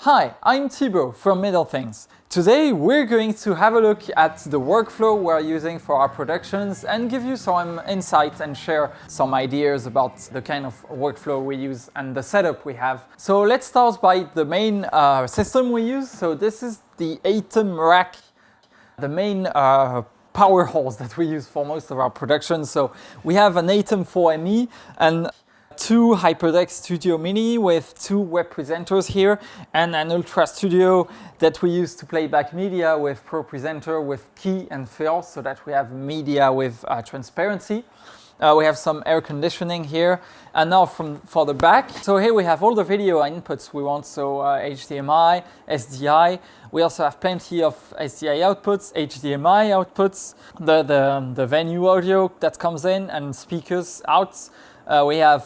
Hi, I'm Thibaut from Middle Things. Today we're going to have a look at the workflow we're using for our productions and give you some insight and share some ideas about the kind of workflow we use and the setup we have. So let's start by the main system we use. So this is the ATEM rack, the main power horse that we use for most of our productions. So we have an ATEM 4ME and two Hyperdeck Studio Mini with two web presenters here and an UltraStudio that we use to play back media with Pro Presenter with key and fill so that we have media with transparency. We have some air conditioning here, and now for the back. So here we have all the video inputs we want, so HDMI, SDI. We also have plenty of SDI outputs, HDMI outputs, the venue audio that comes in and speakers out. We have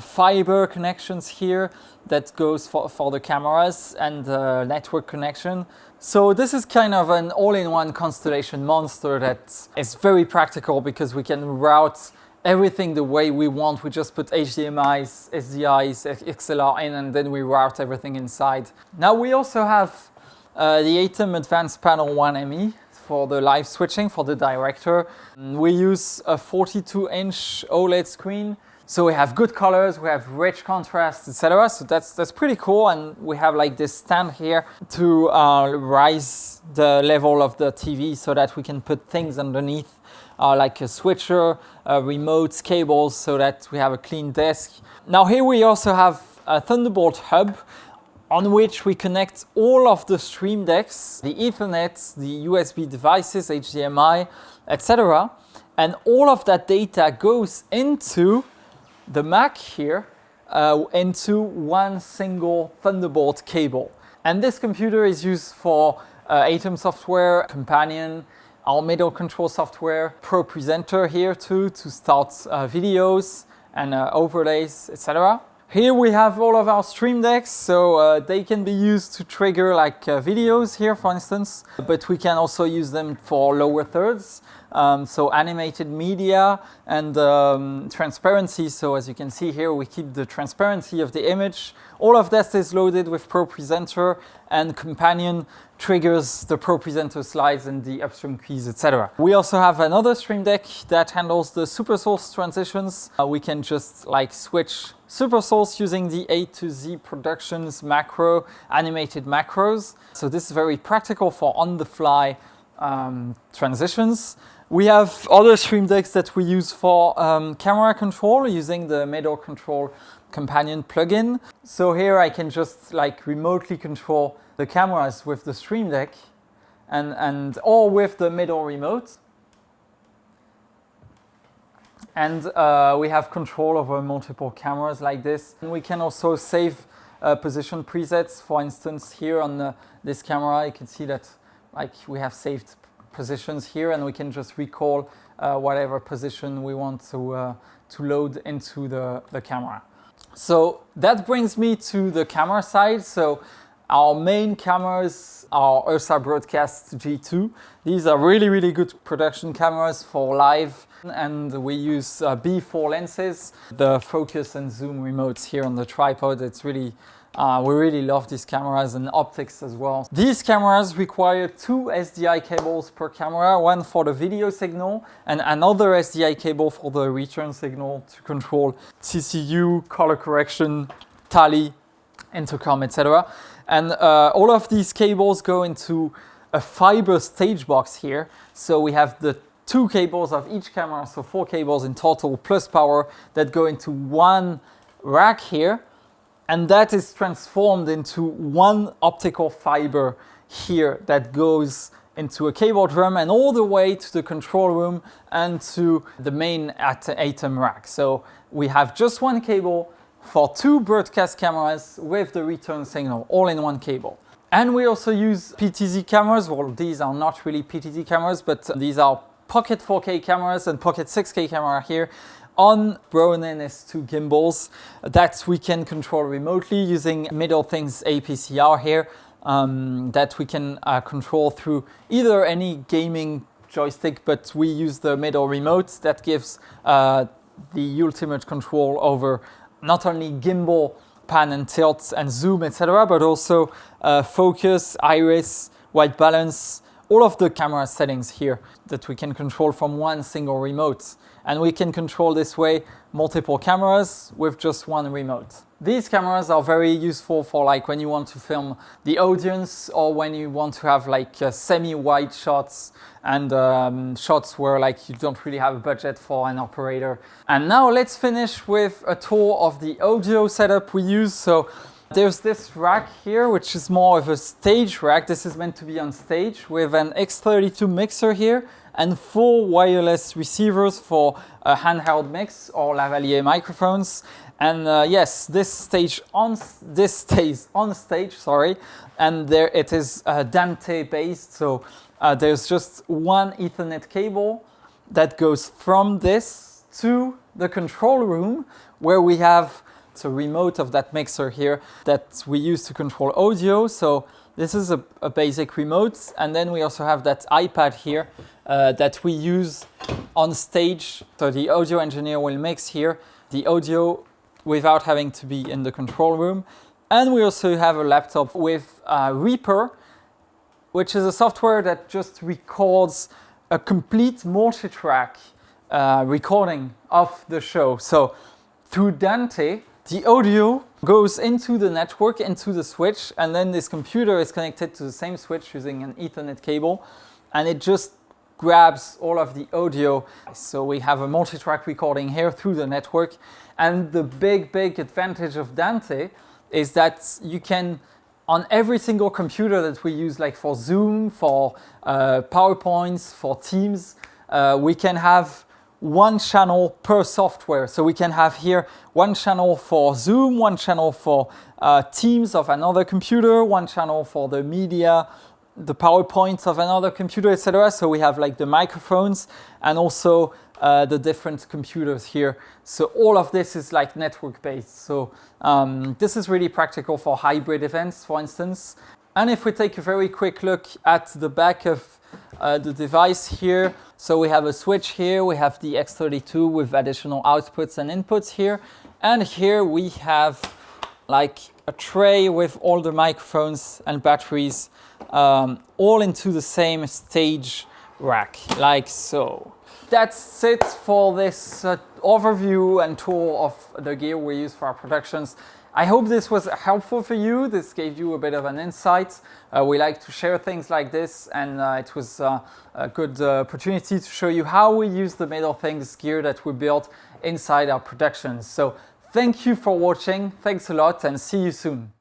fiber connections here that goes for the cameras and network connection. So this is kind of an all-in-one Constellation monster that is very practical because we can route everything the way we want. We just put HDMIs, SDIs, XLR in, and then we route everything inside. Now we also have the ATEM Advanced Panel 1ME for the live switching for the director. We use a 42-inch OLED screen. So we have good colors, we have rich contrast, etc. So that's pretty cool, and we have like this stand here to rise the level of the TV so that we can put things underneath, like a switcher, remotes, cables, so that we have a clean desk. Now here we also have a Thunderbolt hub on which we connect all of the stream decks, the Ethernet, the USB devices, HDMI, etc. And all of that data goes into the Mac here into one single Thunderbolt cable. And this computer is used for ATEM software, Companion, our middle control software, Pro Presenter here too, to start videos and overlays, etc. Here we have all of our stream decks, so they can be used to trigger like videos here, for instance, but we can also use them for lower thirds. So animated media and transparency. So as you can see here, we keep the transparency of the image. All of that is loaded with Pro Presenter, and Companion triggers the Pro Presenter slides and the upstream keys, etc. We also have another stream deck that handles the super source transitions. We can just like switch super source using the A to Z Productions macro, animated macros. So this is very practical for on-the-fly transitions. We have other stream decks that we use for camera control using the middle control Companion plugin. So here I can just like remotely control the cameras with the stream deck and or with the middle remote. And we have control over multiple cameras like this. And we can also save position presets. For instance, here on this camera, you can see that like we have saved positions here, and we can just recall whatever position we want to load into the camera. So that brings me to the camera side. So our main cameras are Ursa Broadcast G2. These are really good production cameras for live, and we use B4 lenses, the focus and zoom remotes here on the tripod. It's really we really love these cameras, and optics as well. These cameras require two SDI cables per camera, one for the video signal and another SDI cable for the return signal to control CCU, color correction, tally, intercom, etc. And all of these cables go into a fiber stage box here. So we have the two cables of each camera, so 4 cables in total plus power that go into one rack here. And that is transformed into one optical fiber here that goes into a cable drum and all the way to the control room and to the main ATEM rack. So we have just one cable for 2 broadcast cameras with the return signal, all in one cable. And we also use PTZ cameras. Well, these are not really PTZ cameras, but these are Pocket 4K cameras and Pocket 6K camera here on Ronin S2 gimbals that we can control remotely using Middle Things APC-R here that we can control through either any gaming joystick, but we use the middle remote that gives the ultimate control over not only gimbal pan and tilt and zoom, etc., but also focus, iris, white balance, all of the camera settings here that we can control from one single remote. And we can control this way multiple cameras with just one remote. These cameras are very useful for like when you want to film the audience or when you want to have like semi-wide shots and shots where like you don't really have a budget for an operator. And now let's finish with a tour of the audio setup we use. So there's this rack here, which is more of a stage rack. This is meant to be on stage with an X32 mixer here and 4 wireless receivers for a handheld mix or lavalier microphones. And yes, this stays on stage, sorry. And there it is Dante based. So there's just one Ethernet cable that goes from this to the control room where we have a remote of that mixer here that we use to control audio. So this is a basic remote. And then we also have that iPad here that we use on stage. So the audio engineer will mix here the audio without having to be in the control room. And we also have a laptop with Reaper, which is a software that just records a complete multi-track recording of the show. So through Dante, the audio goes into the network, into the switch, and then this computer is connected to the same switch using an Ethernet cable, and it just grabs all of the audio. So we have a multi-track recording here through the network. And the big advantage of Dante is that you can, on every single computer that we use, like for Zoom, for PowerPoints, for Teams, we can have one channel per software. So we can have here one channel for Zoom, one channel for Teams of another computer, one channel for the media, the PowerPoint of another computer, etc. So we have like the microphones and also the different computers here. So all of this is like network based. So this is really practical for hybrid events, for instance. And if we take a very quick look at the back of the device here, so we have a switch here, we have the X32 with additional outputs and inputs here, and here we have like a tray with all the microphones and batteries all into the same stage rack, like so. That's it for this overview and tour of the gear we use for our productions. I hope this was helpful for you. This gave you a bit of an insight. We like to share things like this, and it was a good opportunity to show you how we use the Middle Things gear that we built inside our productions. So thank you for watching. Thanks a lot, and see you soon.